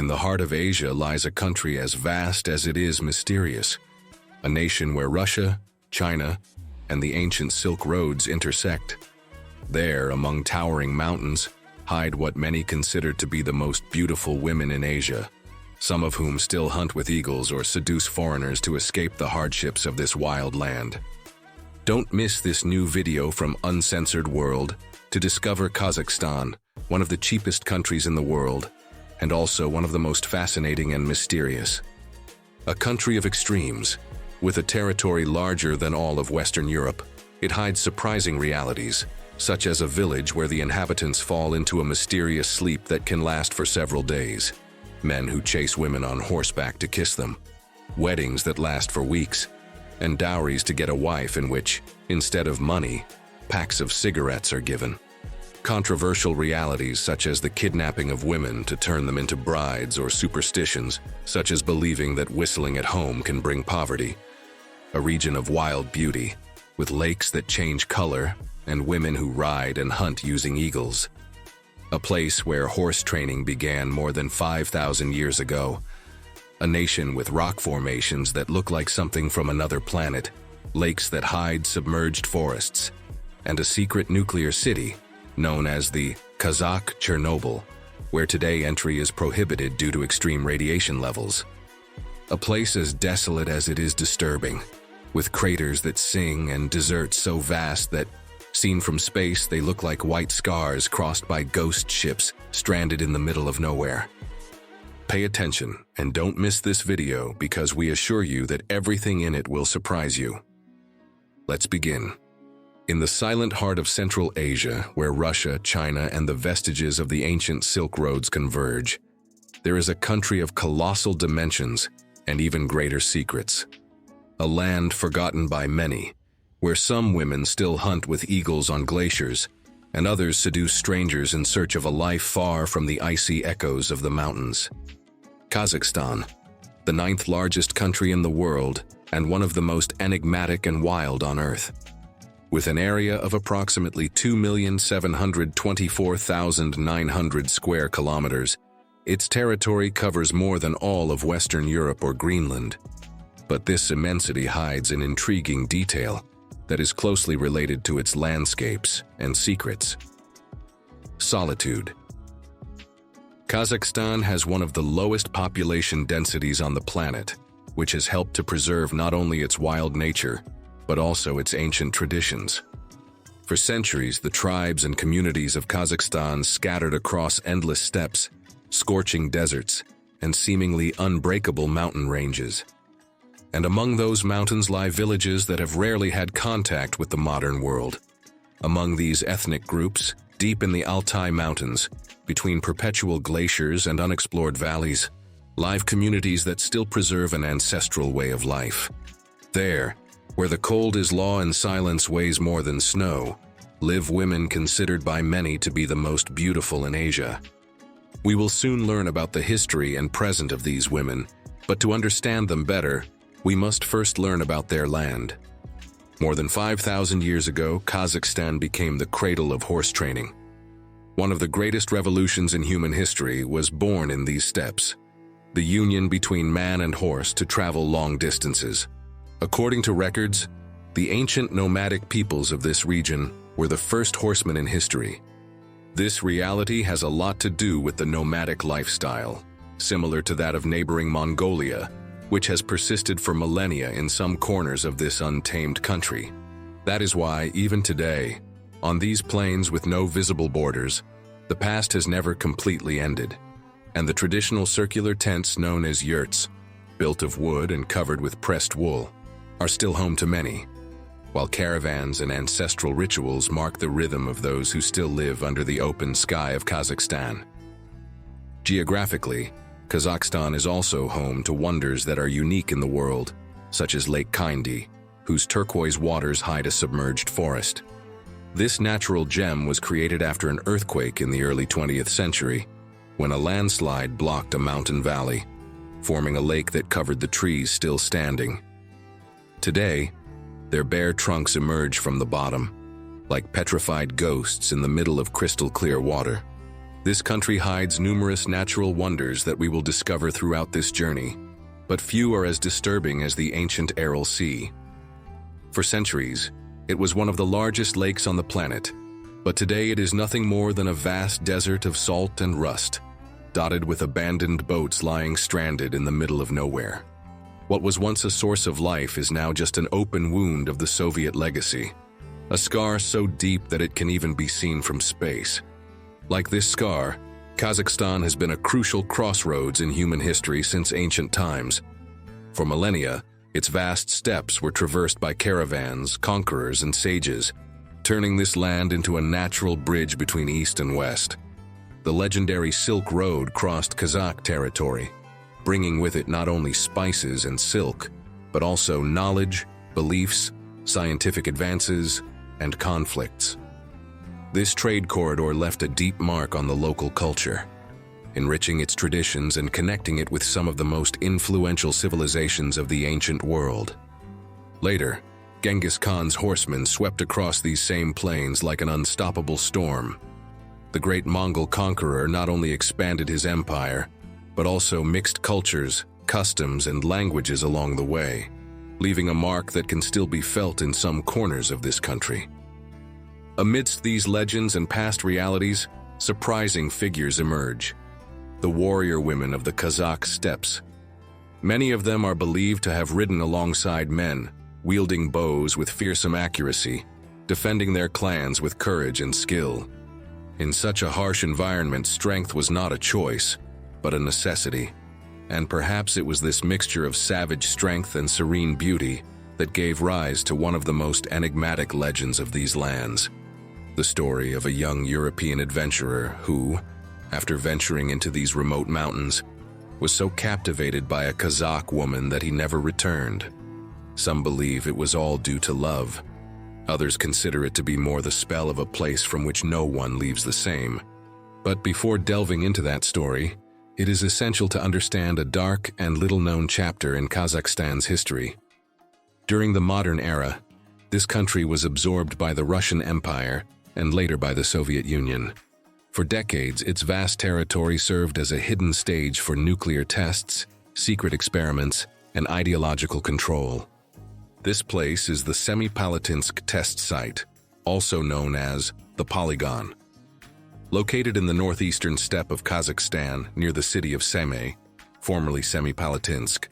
In the heart of Asia lies a country as vast as it is mysterious, a nation where Russia, China, and the ancient Silk Roads intersect. There, among towering mountains, hide what many consider to be the most beautiful women in Asia, some of whom still hunt with eagles or seduce foreigners to escape the hardships of this wild land. Don't miss this new video from Uncensored World to discover Kazakhstan, one of the cheapest countries in the world, and also one of the most fascinating and mysterious. A country of extremes, with a territory larger than all of Western Europe, it hides surprising realities, such as a village where the inhabitants fall into a mysterious sleep that can last for several days, men who chase women on horseback to kiss them, weddings that last for weeks, and dowries to get a wife in which, instead of money, packs of cigarettes are given. Controversial realities such as the kidnapping of women to turn them into brides, or superstitions such as believing that whistling at home can bring poverty. A region of wild beauty, with lakes that change color and women who ride and hunt using eagles. A place where horse training began more than 5,000 years ago. A nation with rock formations that look like something from another planet, lakes that hide submerged forests, and a secret nuclear city known as the Kazakh Chernobyl, where today entry is prohibited due to extreme radiation levels. A place as desolate as it is disturbing, with craters that sing and deserts so vast that, seen from space, they look like white scars crossed by ghost ships stranded in the middle of nowhere. Pay attention and don't miss this video because we assure you that everything in it will surprise you. Let's begin. In the silent heart of Central Asia, where Russia, China, and the vestiges of the ancient Silk Roads converge, there is a country of colossal dimensions and even greater secrets. A land forgotten by many, where some women still hunt with eagles on glaciers, and others seduce strangers in search of a life far from the icy echoes of the mountains. Kazakhstan, the 9th largest country in the world and one of the most enigmatic and wild on Earth. With an area of approximately 2,724,900 square kilometers, its territory covers more than all of Western Europe or Greenland. But this immensity hides an intriguing detail that is closely related to its landscapes and secrets. Solitude. Kazakhstan has one of the lowest population densities on the planet, which has helped to preserve not only its wild nature, but also its ancient traditions. For centuries, the tribes and communities of Kazakhstan scattered across endless steppes, scorching deserts, and seemingly unbreakable mountain ranges. And among those mountains lie villages that have rarely had contact with the modern world. Among these ethnic groups, deep in the Altai Mountains, between perpetual glaciers and unexplored valleys, live communities that still preserve an ancestral way of life. There, where the cold is law and silence weighs more than snow, live women considered by many to be the most beautiful in Asia. We will soon learn about the history and present of these women, but to understand them better, we must first learn about their land. More than 5,000 years ago, Kazakhstan became the cradle of horse training. One of the greatest revolutions in human history was born in these steppes, the union between man and horse to travel long distances. According to records, the ancient nomadic peoples of this region were the first horsemen in history. This reality has a lot to do with the nomadic lifestyle, similar to that of neighboring Mongolia, which has persisted for millennia in some corners of this untamed country. That is why, even today, on these plains with no visible borders, the past has never completely ended, and the traditional circular tents known as yurts, built of wood and covered with pressed wool, are still home to many, while caravans and ancestral rituals mark the rhythm of those who still live under the open sky of Kazakhstan. Geographically, Kazakhstan is also home to wonders that are unique in the world, such as Lake Kindy, whose turquoise waters hide a submerged forest. This natural gem was created after an earthquake in the early 20th century, when a landslide blocked a mountain valley, forming a lake that covered the trees still standing. Today, their bare trunks emerge from the bottom, like petrified ghosts in the middle of crystal-clear water. This country hides numerous natural wonders that we will discover throughout this journey, but few are as disturbing as the ancient Aral Sea. For centuries, it was one of the largest lakes on the planet, but today it is nothing more than a vast desert of salt and rust, dotted with abandoned boats lying stranded in the middle of nowhere. What was once a source of life is now just an open wound of the Soviet legacy, a scar so deep that it can even be seen from space. Like this scar, Kazakhstan has been a crucial crossroads in human history since ancient times. For millennia, its vast steppes were traversed by caravans, conquerors, and sages, turning this land into a natural bridge between East and West. The legendary Silk Road crossed Kazakh territory, bringing with it not only spices and silk, but also knowledge, beliefs, scientific advances, and conflicts. This trade corridor left a deep mark on the local culture, enriching its traditions and connecting it with some of the most influential civilizations of the ancient world. Later, Genghis Khan's horsemen swept across these same plains like an unstoppable storm. The great Mongol conqueror not only expanded his empire, but also mixed cultures, customs, and languages along the way, leaving a mark that can still be felt in some corners of this country. Amidst these legends and past realities, surprising figures emerge. The warrior women of the Kazakh steppes. Many of them are believed to have ridden alongside men, wielding bows with fearsome accuracy, defending their clans with courage and skill. In such a harsh environment, strength was not a choice, but a necessity. And perhaps it was this mixture of savage strength and serene beauty that gave rise to one of the most enigmatic legends of these lands. The story of a young European adventurer who, after venturing into these remote mountains, was so captivated by a Kazakh woman that he never returned. Some believe it was all due to love. Others consider it to be more the spell of a place from which no one leaves the same. But before delving into that story, it is essential to understand a dark and little-known chapter in Kazakhstan's history. During the modern era, this country was absorbed by the Russian Empire and later by the Soviet Union. For decades, its vast territory served as a hidden stage for nuclear tests, secret experiments, and ideological control. This place is the Semipalatinsk test site, also known as the Polygon. Located in the northeastern steppe of Kazakhstan near the city of Semey, formerly Semipalatinsk,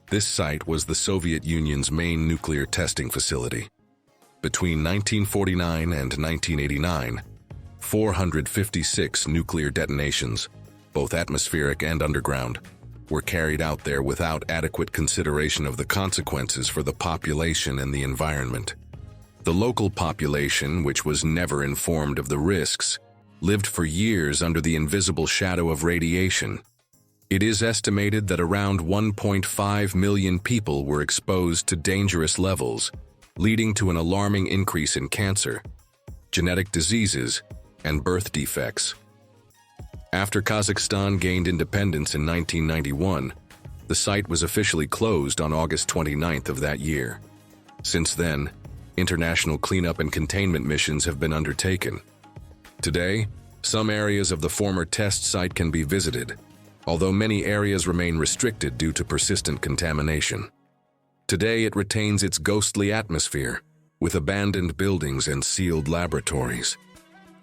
this site was the Soviet Union's main nuclear testing facility. Between 1949 and 1989, 456 nuclear detonations, both atmospheric and underground, were carried out there without adequate consideration of the consequences for the population and the environment. The local population, which was never informed of the risks, lived for years under the invisible shadow of radiation. It is estimated that around 1.5 million people were exposed to dangerous levels, leading to an alarming increase in cancer, genetic diseases, and birth defects. After Kazakhstan gained independence in 1991, the site was officially closed on August 29th of that year. Since then, international cleanup and containment missions have been undertaken. Today, some areas of the former test site can be visited, although many areas remain restricted due to persistent contamination. Today it retains its ghostly atmosphere, with abandoned buildings and sealed laboratories.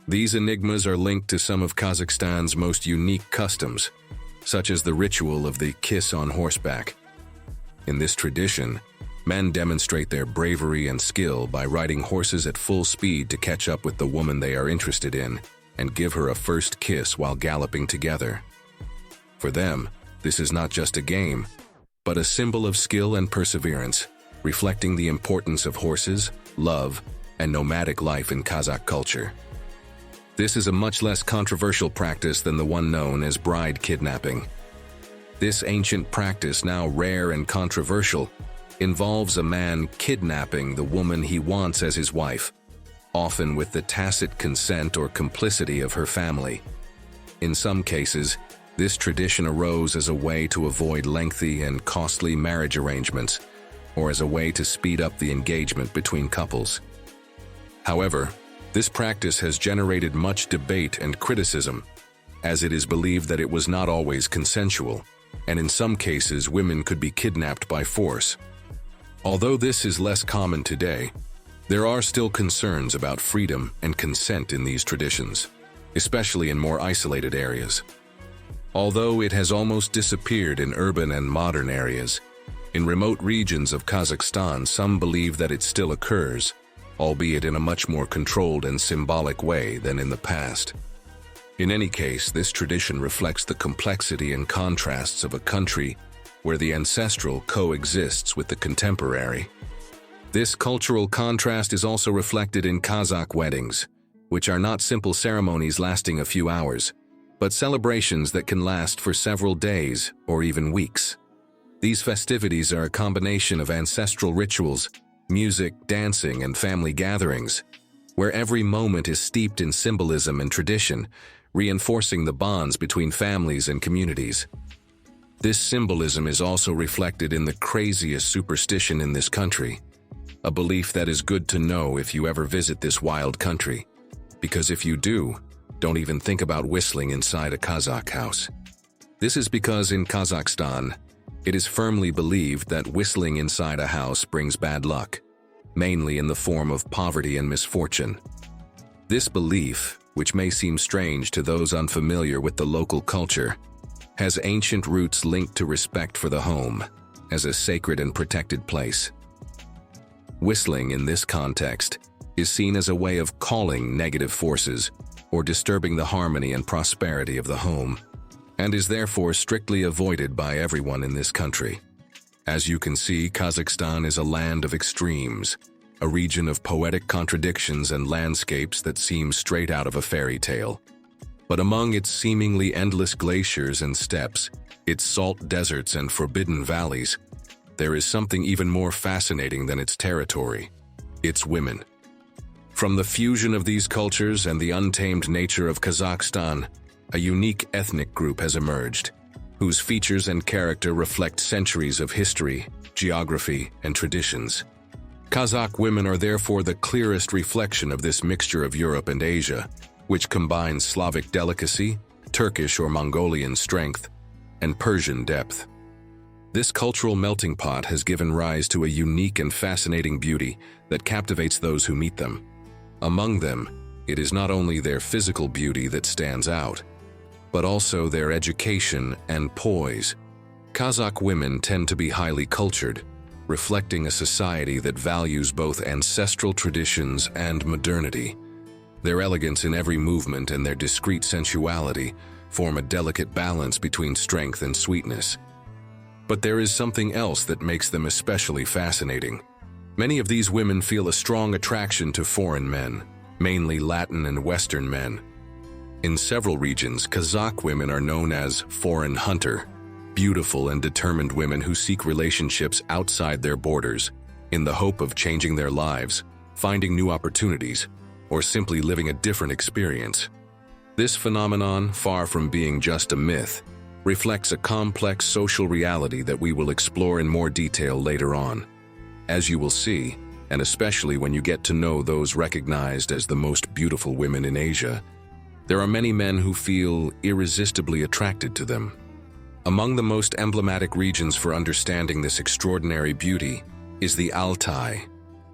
These enigmas are linked to some of Kazakhstan's most unique customs, such as the ritual of the kiss on horseback. In this tradition, men demonstrate their bravery and skill by riding horses at full speed to catch up with the woman they are interested in and give her a first kiss while galloping together. For them, this is not just a game, but a symbol of skill and perseverance, reflecting the importance of horses, love, and nomadic life in Kazakh culture. This is a much less controversial practice than the one known as bride kidnapping. This ancient practice, now rare and controversial, involves a man kidnapping the woman he wants as his wife, often with the tacit consent or complicity of her family. In some cases, this tradition arose as a way to avoid lengthy and costly marriage arrangements, or as a way to speed up the engagement between couples. However, this practice has generated much debate and criticism, as it is believed that it was not always consensual, and in some cases women could be kidnapped by force. Although this is less common today, there are still concerns about freedom and consent in these traditions, especially in more isolated areas. Although it has almost disappeared in urban and modern areas, in remote regions of Kazakhstan some believe that it still occurs, albeit in a much more controlled and symbolic way than in the past. In any case, this tradition reflects the complexity and contrasts of a country where the ancestral coexists with the contemporary. This cultural contrast is also reflected in Kazakh weddings, which are not simple ceremonies lasting a few hours, but celebrations that can last for several days or even weeks. These festivities are a combination of ancestral rituals, music, dancing, and family gatherings, where every moment is steeped in symbolism and tradition, reinforcing the bonds between families and communities. This symbolism is also reflected in the craziest superstition in this country, a belief that is good to know if you ever visit this wild country, because if you do, don't even think about whistling inside a Kazakh house. This is because in Kazakhstan, it is firmly believed that whistling inside a house brings bad luck, mainly in the form of poverty and misfortune. This belief, which may seem strange to those unfamiliar with the local culture, has ancient roots linked to respect for the home as a sacred and protected place. Whistling in this context is seen as a way of calling negative forces or disturbing the harmony and prosperity of the home, and is therefore strictly avoided by everyone in this country. As you can see, Kazakhstan is a land of extremes, a region of poetic contradictions and landscapes that seem straight out of a fairy tale. But among its seemingly endless glaciers and steppes, its salt deserts and forbidden valleys, there is something even more fascinating than its territory: its women. From the fusion of these cultures and the untamed nature of Kazakhstan, a unique ethnic group has emerged, whose features and character reflect centuries of history, geography, and traditions. Kazakh women are therefore the clearest reflection of this mixture of Europe and Asia, which combines Slavic delicacy, Turkish or Mongolian strength, and Persian depth. This cultural melting pot has given rise to a unique and fascinating beauty that captivates those who meet them. Among them, it is not only their physical beauty that stands out, but also their education and poise. Kazakh women tend to be highly cultured, reflecting a society that values both ancestral traditions and modernity. Their elegance in every movement and their discreet sensuality form a delicate balance between strength and sweetness. But there is something else that makes them especially fascinating. Many of these women feel a strong attraction to foreign men, mainly Latin and Western men. In several regions, Kazakh women are known as foreign hunter, beautiful and determined women who seek relationships outside their borders in the hope of changing their lives, finding new opportunities, or simply living a different experience. This phenomenon, far from being just a myth, reflects a complex social reality that we will explore in more detail later on. As you will see, and especially when you get to know those recognized as the most beautiful women in Asia, there are many men who feel irresistibly attracted to them. Among the most emblematic regions for understanding this extraordinary beauty is the Altai,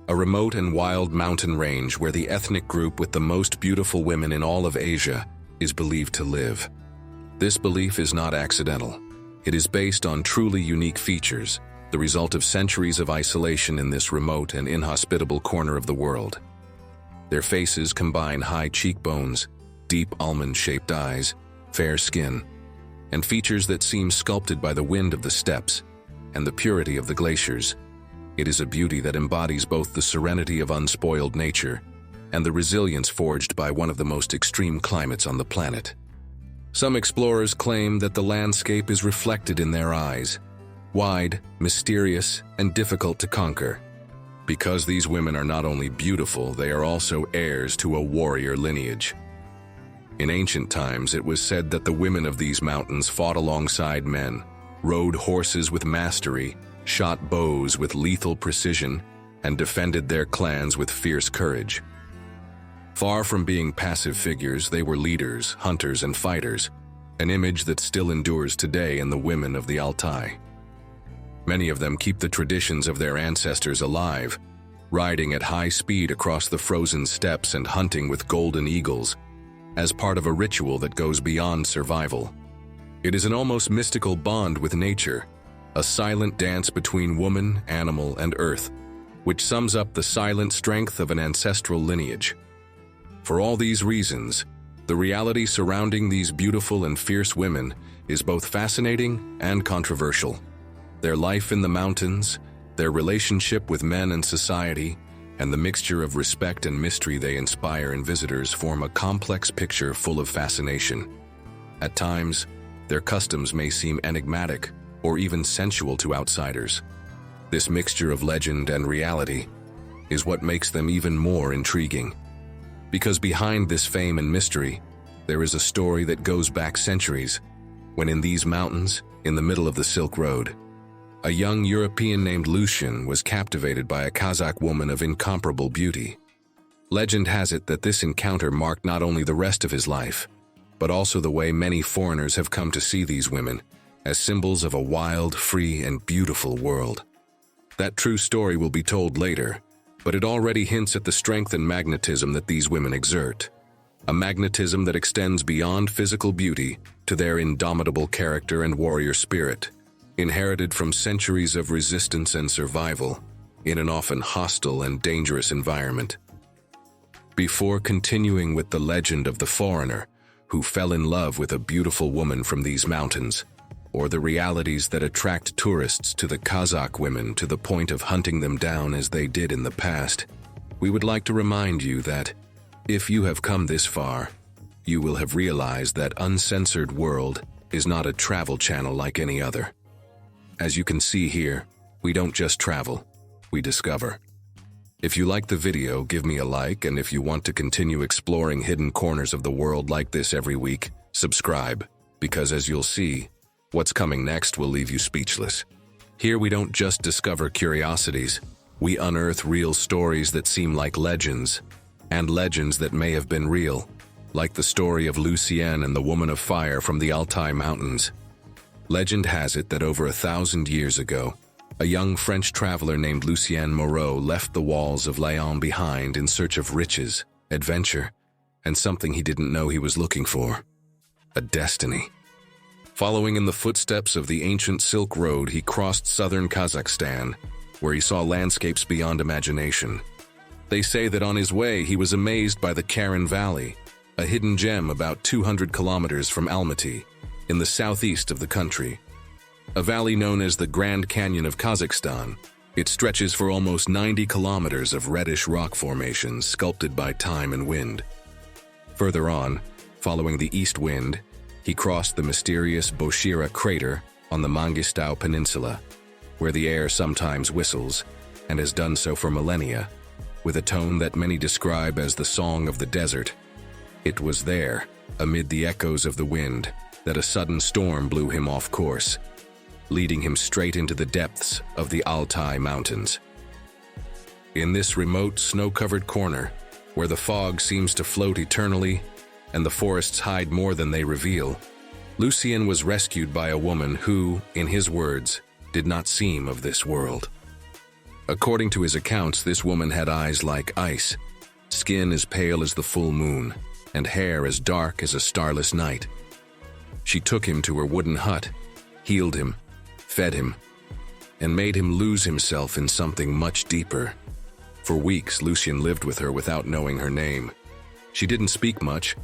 a remote and wild mountain range where the ethnic group with the most beautiful women in all of Asia is believed to live. This belief is not accidental. It is based on truly unique features, the result of centuries of isolation in this remote and inhospitable corner of the world. Their faces combine high cheekbones, deep almond-shaped eyes, fair skin, and features that seem sculpted by the wind of the steppes and the purity of the glaciers. It is a beauty that embodies both the serenity of unspoiled nature and the resilience forged by one of the most extreme climates on the planet. Some explorers claim that the landscape is reflected in their eyes, wide, mysterious, and difficult to conquer. Because these women are not only beautiful, they are also heirs to a warrior lineage. In ancient times, it was said that the women of these mountains fought alongside men, rode horses with mastery, shot bows with lethal precision, and defended their clans with fierce courage. Far from being passive figures, they were leaders, hunters, and fighters, an image that still endures today in the women of the Altai. Many of them keep the traditions of their ancestors alive, riding at high speed across the frozen steppes and hunting with golden eagles, as part of a ritual that goes beyond survival. It is an almost mystical bond with nature, a silent dance between woman, animal, and earth, which sums up the silent strength of an ancestral lineage. For all these reasons, the reality surrounding these beautiful and fierce women is both fascinating and controversial. Their life in the mountains, their relationship with men and society, and the mixture of respect and mystery they inspire in visitors form a complex picture full of fascination. At times, their customs may seem enigmatic or even sensual to outsiders. This mixture of legend and reality is what makes them even more intriguing. Because behind this fame and mystery, there is a story that goes back centuries, when in these mountains, in the middle of the Silk Road, a young European named Lucian was captivated by a Kazakh woman of incomparable beauty. Legend has it that this encounter marked not only the rest of his life, but also the way many foreigners have come to see these women as symbols of a wild, free, and beautiful world. That true story will be told later, but it already hints at the strength and magnetism that these women exert. A magnetism that extends beyond physical beauty to their indomitable character and warrior spirit, inherited from centuries of resistance and survival in an often hostile and dangerous environment. Before continuing with the legend of the foreigner who fell in love with a beautiful woman from these mountains, or the realities that attract tourists to the Kazakh women to the point of hunting them down as they did in the past, we would like to remind you that, if you have come this far, you will have realized that Uncensored World is not a travel channel like any other. As you can see here, we don't just travel, we discover. If you like the video, give me a like, and if you want to continue exploring hidden corners of the world like this every week, subscribe, because as you'll see, what's coming next will leave you speechless. Here we don't just discover curiosities, we unearth real stories that seem like legends, and legends that may have been real, like the story of Lucien and the Woman of Fire from the Altai Mountains. Legend has it that over 1,000 years ago, a young French traveler named Lucien Moreau left the walls of Lyon behind in search of riches, adventure, and something he didn't know he was looking for: a destiny. Following in the footsteps of the ancient Silk Road, he crossed southern Kazakhstan, where he saw landscapes beyond imagination. They say that on his way he was amazed by the Karen Valley, a hidden gem about 200 kilometers from Almaty, in the southeast of the country. A valley known as the Grand Canyon of Kazakhstan, it stretches for almost 90 kilometers of reddish rock formations sculpted by time and wind. Further on, following the east wind, he crossed the mysterious Boshira crater on the Mangistau Peninsula, where the air sometimes whistles, and has done so for millennia, with a tone that many describe as the song of the desert. It was there, amid the echoes of the wind, that a sudden storm blew him off course, leading him straight into the depths of the Altai Mountains. In this remote, snow-covered corner, where the fog seems to float eternally and the forests hide more than they reveal, Lucien was rescued by a woman who, in his words, did not seem of this world. According to his accounts, this woman had eyes like ice, skin as pale as the full moon, and hair as dark as a starless night. She took him to her wooden hut, healed him, fed him, and made him lose himself in something much deeper. For weeks, Lucien lived with her without knowing her name. She didn't speak much,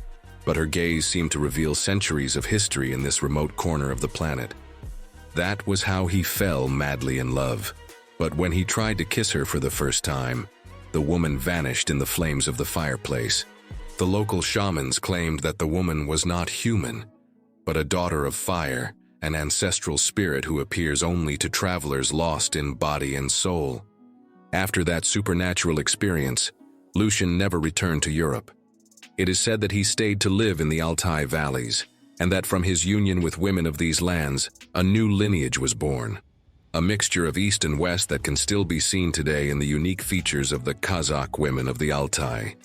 but her gaze seemed to reveal centuries of history in this remote corner of the planet. That was how he fell madly in love. But when he tried to kiss her for the first time, the woman vanished in the flames of the fireplace. The local shamans claimed that the woman was not human, but a daughter of fire, an ancestral spirit who appears only to travelers lost in body and soul. After that supernatural experience, Lucien never returned to Europe. It is said that he stayed to live in the Altai valleys, and that from his union with women of these lands, a new lineage was born. A mixture of East and West that can still be seen today in the unique features of the Kazakh women of the Altai.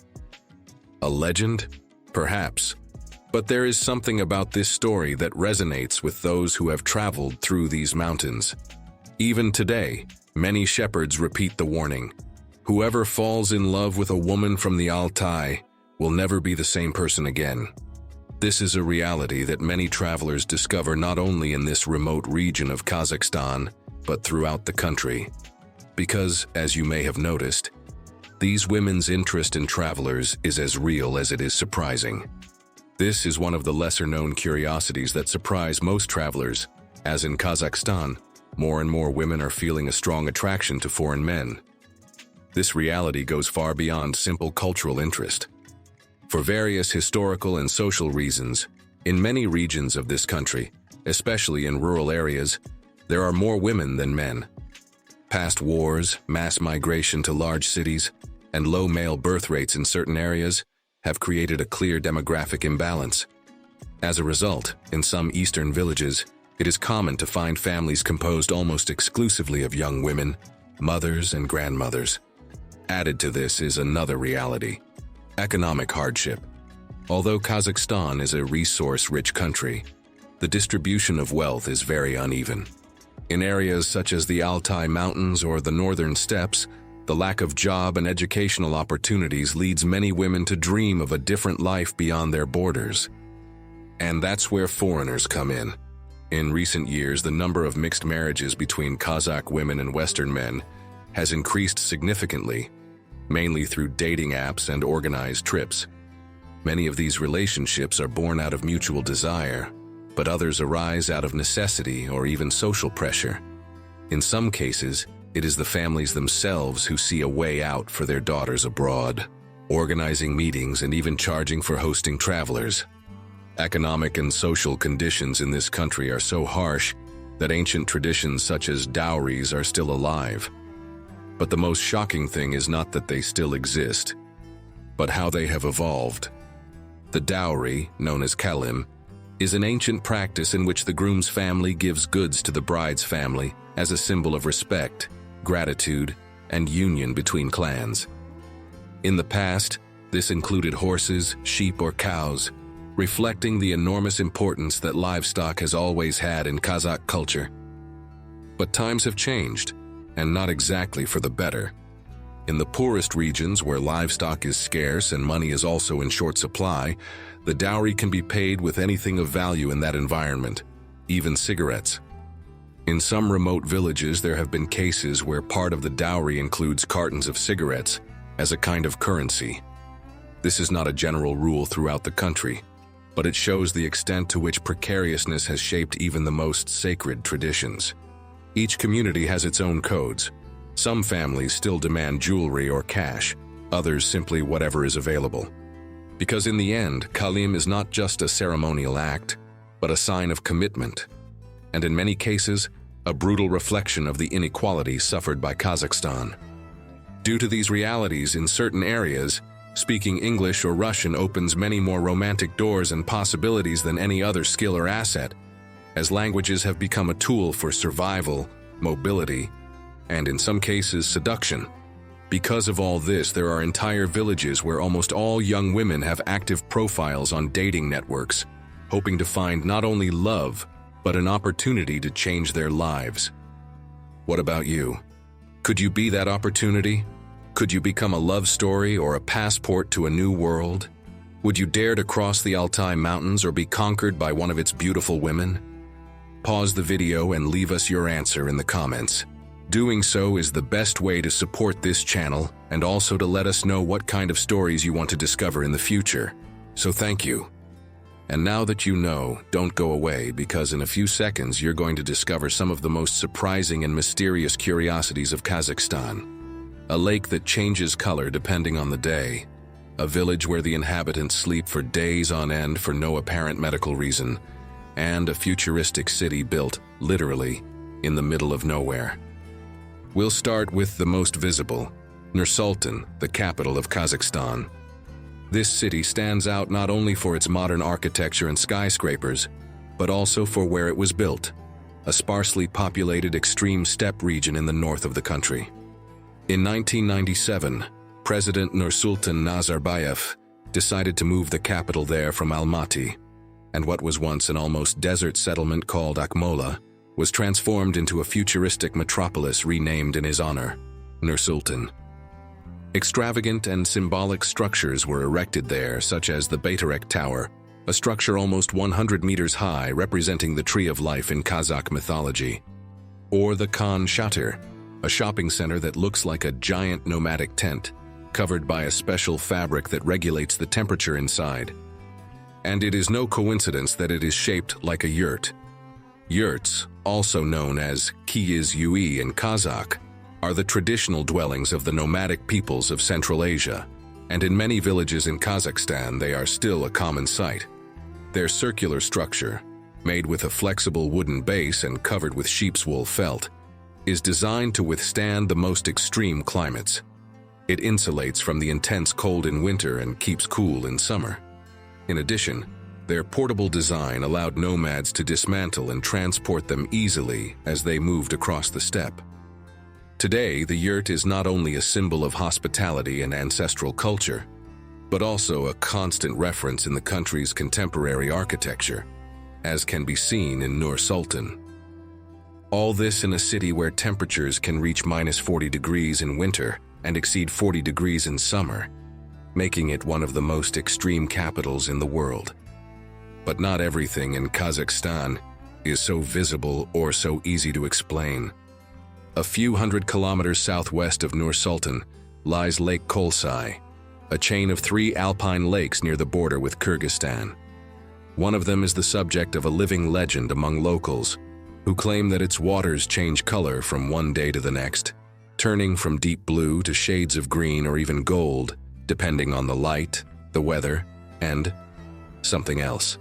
A legend? Perhaps. But there is something about this story that resonates with those who have traveled through these mountains. Even today, many shepherds repeat the warning: whoever falls in love with a woman from the Altai will never be the same person again. This is a reality that many travelers discover not only in this remote region of Kazakhstan, but throughout the country. Because, as you may have noticed, these women's interest in travelers is as real as it is surprising. This is one of the lesser-known curiosities that surprise most travelers, as in Kazakhstan, more and more women are feeling a strong attraction to foreign men. This reality goes far beyond simple cultural interest. For various historical and social reasons, in many regions of this country, especially in rural areas, there are more women than men. Past wars, mass migration to large cities, and low male birth rates in certain areas have created a clear demographic imbalance. As a result, in some eastern villages, it is common to find families composed almost exclusively of young women, mothers and grandmothers. Added to this is another reality: economic hardship. Although Kazakhstan is a resource-rich country, the distribution of wealth is very uneven. In areas such as the Altai Mountains or the northern steppes, the lack of job and educational opportunities leads many women to dream of a different life beyond their borders. And that's where foreigners come in. In recent years, the number of mixed marriages between Kazakh women and Western men has increased significantly, mainly through dating apps and organized trips. Many of these relationships are born out of mutual desire, but others arise out of necessity or even social pressure. In some cases, it is the families themselves who see a way out for their daughters abroad, organizing meetings and even charging for hosting travelers. Economic and social conditions in this country are so harsh that ancient traditions such as dowries are still alive. But the most shocking thing is not that they still exist, but how they have evolved. The dowry, known as Khalim, is an ancient practice in which the groom's family gives goods to the bride's family as a symbol of respect, gratitude, and union between clans. In the past, this included horses, sheep, or cows, reflecting the enormous importance that livestock has always had in Kazakh culture. But times have changed, and not exactly for the better. In the poorest regions where livestock is scarce and money is also in short supply, the dowry can be paid with anything of value in that environment, even cigarettes. In some remote villages, there have been cases where part of the dowry includes cartons of cigarettes as a kind of currency. This is not a general rule throughout the country, but it shows the extent to which precariousness has shaped even the most sacred traditions. Each community has its own codes. Some families still demand jewelry or cash, others simply whatever is available. Because in the end, Khalim is not just a ceremonial act, but a sign of commitment, and in many cases, a brutal reflection of the inequality suffered by Kazakhstan. Due to these realities in certain areas, speaking English or Russian opens many more romantic doors and possibilities than any other skill or asset, as languages have become a tool for survival, mobility, and in some cases, seduction. Because of all this, there are entire villages where almost all young women have active profiles on dating networks, hoping to find not only love, but an opportunity to change their lives. What about you? Could you be that opportunity? Could you become a love story or a passport to a new world? Would you dare to cross the Altai Mountains or be conquered by one of its beautiful women? Pause the video and leave us your answer in the comments. Doing so is the best way to support this channel and also to let us know what kind of stories you want to discover in the future. So thank you. And now that you know, don't go away, because in a few seconds you're going to discover some of the most surprising and mysterious curiosities of Kazakhstan. A lake that changes color depending on the day. A village where the inhabitants sleep for days on end for no apparent medical reason. And a futuristic city built, literally, in the middle of nowhere. We'll start with the most visible, Nursultan, the capital of Kazakhstan. This city stands out not only for its modern architecture and skyscrapers, but also for where it was built, a sparsely populated extreme steppe region in the north of the country. In 1997, President Nursultan Nazarbayev decided to move the capital there from Almaty, and what was once an almost desert settlement called Akmola was transformed into a futuristic metropolis renamed in his honor, Nursultan. Extravagant and symbolic structures were erected there, such as the Bayterek Tower, a structure almost 100 meters high representing the Tree of Life in Kazakh mythology, or the Khan Shatir, a shopping center that looks like a giant nomadic tent, covered by a special fabric that regulates the temperature inside. And it is no coincidence that it is shaped like a yurt. Yurts, also known as kiyiz yui in Kazakh, are the traditional dwellings of the nomadic peoples of Central Asia, and in many villages in Kazakhstan they are still a common sight. Their circular structure, made with a flexible wooden base and covered with sheep's wool felt, is designed to withstand the most extreme climates. It insulates from the intense cold in winter and keeps cool in summer. In addition, their portable design allowed nomads to dismantle and transport them easily as they moved across the steppe. Today, the yurt is not only a symbol of hospitality and ancestral culture, but also a constant reference in the country's contemporary architecture, as can be seen in Nursultan. All this in a city where temperatures can reach -40 degrees in winter and exceed 40 degrees in summer, making it one of the most extreme capitals in the world. But not everything in Kazakhstan is so visible or so easy to explain. A few hundred kilometers southwest of Nursultan lies Lake Kulsai, a chain of 3 alpine lakes near the border with Kyrgyzstan. One of them is the subject of a living legend among locals, who claim that its waters change color from one day to the next, turning from deep blue to shades of green or even gold, depending on the light, the weather, and something else.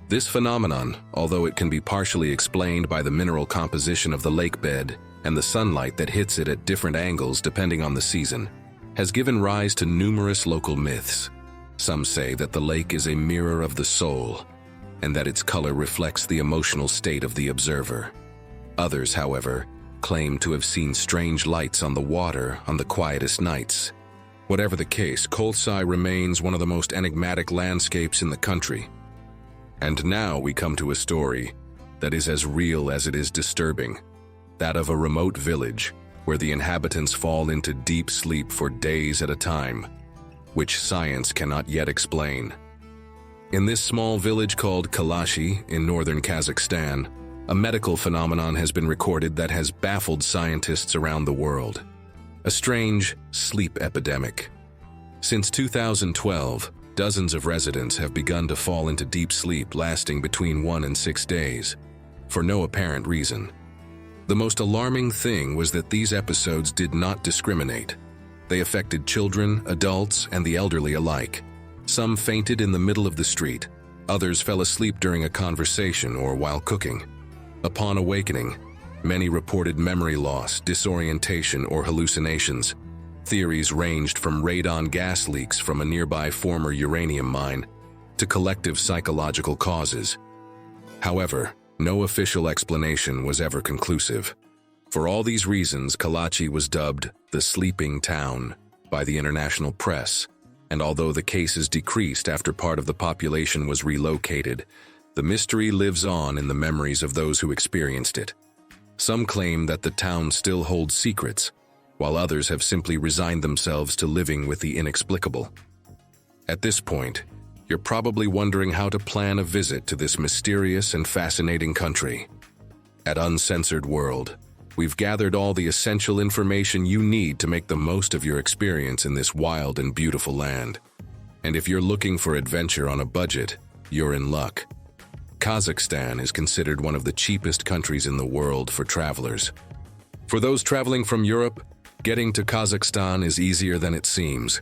This phenomenon, although it can be partially explained by the mineral composition of the lake bed and the sunlight that hits it at different angles depending on the season, has given rise to numerous local myths. Some say that the lake is a mirror of the soul, and that its color reflects the emotional state of the observer. Others, however, claim to have seen strange lights on the water on the quietest nights. Whatever the case, Kulsai remains one of the most enigmatic landscapes in the country. And now we come to a story that is as real as it is disturbing, that of a remote village where the inhabitants fall into deep sleep for days at a time, which science cannot yet explain. In this small village called Kalashi in northern Kazakhstan, a medical phenomenon has been recorded that has baffled scientists around the world. A strange sleep epidemic. Since 2012, dozens of residents have begun to fall into deep sleep lasting between 1 and 6 days, for no apparent reason. The most alarming thing was that these episodes did not discriminate. They affected children, adults, and the elderly alike. Some fainted in the middle of the street. Others fell asleep during a conversation or while cooking. Upon awakening, many reported memory loss, disorientation, or hallucinations. Theories ranged from radon gas leaks from a nearby former uranium mine to collective psychological causes. However, no official explanation was ever conclusive. For all these reasons, Kalachi was dubbed the sleeping town by the international press, and although the cases decreased after part of the population was relocated, the mystery lives on in the memories of those who experienced it. Some claim that the town still holds secrets, while others have simply resigned themselves to living with the inexplicable. At this point, you're probably wondering how to plan a visit to this mysterious and fascinating country. At Uncensored World, we've gathered all the essential information you need to make the most of your experience in this wild and beautiful land. And if you're looking for adventure on a budget, you're in luck. Kazakhstan is considered one of the cheapest countries in the world for travelers. For those traveling from Europe, getting to Kazakhstan is easier than it seems.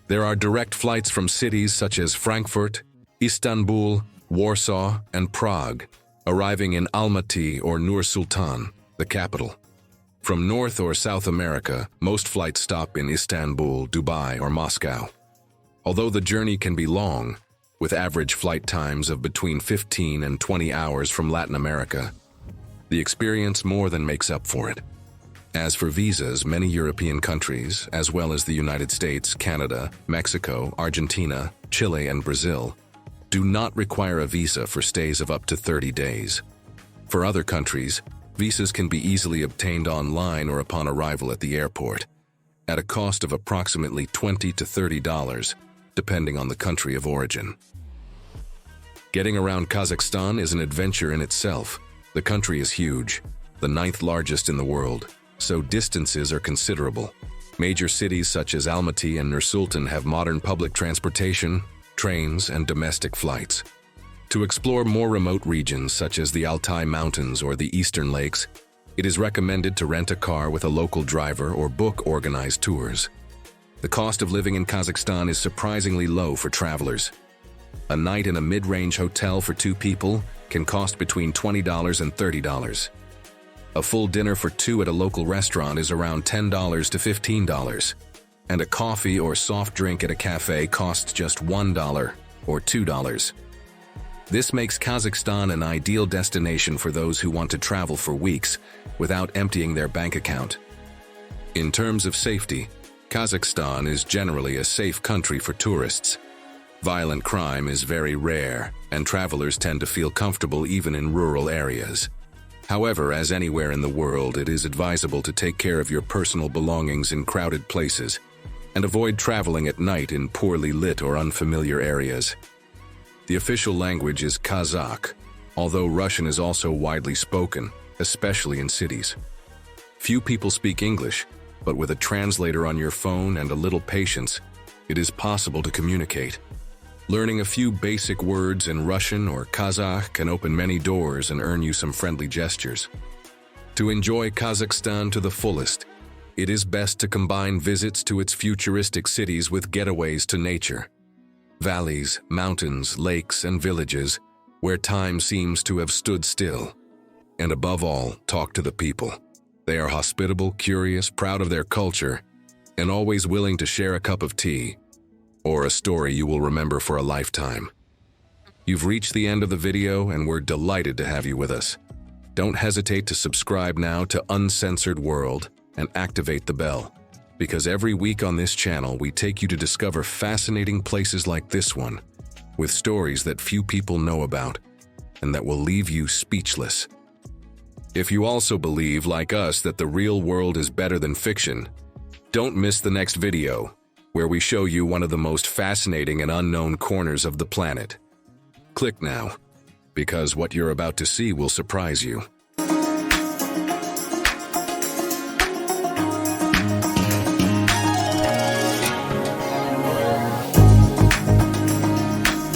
There are direct flights from cities such as Frankfurt, Istanbul, Warsaw, and Prague, arriving in Almaty or Nursultan, the capital. From North or South America, most flights stop in Istanbul, Dubai, or Moscow. Although the journey can be long, with average flight times of between 15 and 20 hours from Latin America, the experience more than makes up for it. As for visas, many European countries, as well as the United States, Canada, Mexico, Argentina, Chile, and Brazil, do not require a visa for stays of up to 30 days. For other countries, visas can be easily obtained online or upon arrival at the airport, at a cost of approximately $20 to $30, depending on the country of origin. Getting around Kazakhstan is an adventure in itself. The country is huge, the 9th largest in the world, so distances are considerable. Major cities such as Almaty and Nursultan have modern public transportation, trains, and domestic flights. To explore more remote regions such as the Altai Mountains or the Eastern Lakes, it is recommended to rent a car with a local driver or book organized tours. The cost of living in Kazakhstan is surprisingly low for travelers. A night in a mid-range hotel for 2 people can cost between $20 and $30. A full dinner for 2 at a local restaurant is around $10 to $15, and a coffee or soft drink at a cafe costs just $1 or $2. This makes Kazakhstan an ideal destination for those who want to travel for weeks without emptying their bank account. In terms of safety, Kazakhstan is generally a safe country for tourists. Violent crime is very rare, and travelers tend to feel comfortable even in rural areas. However, as anywhere in the world, it is advisable to take care of your personal belongings in crowded places and avoid traveling at night in poorly lit or unfamiliar areas. The official language is Kazakh, although Russian is also widely spoken, especially in cities. Few people speak English, but with a translator on your phone and a little patience, it is possible to communicate. Learning a few basic words in Russian or Kazakh can open many doors and earn you some friendly gestures. To enjoy Kazakhstan to the fullest, it is best to combine visits to its futuristic cities with getaways to nature. Valleys, mountains, lakes, and villages where time seems to have stood still. And above all, talk to the people. They are hospitable, curious, proud of their culture, and always willing to share a cup of tea or a story you will remember for a lifetime. You've reached the end of the video, and we're delighted to have you with us. Don't hesitate to subscribe now to Uncensored World and activate the bell, because every week on this channel we take you to discover fascinating places like this one, with stories that few people know about and that will leave you speechless. If you also believe, like us, that the real world is better than fiction, don't miss the next video, where we show you one of the most fascinating and unknown corners of the planet. Click now, because what you're about to see will surprise you.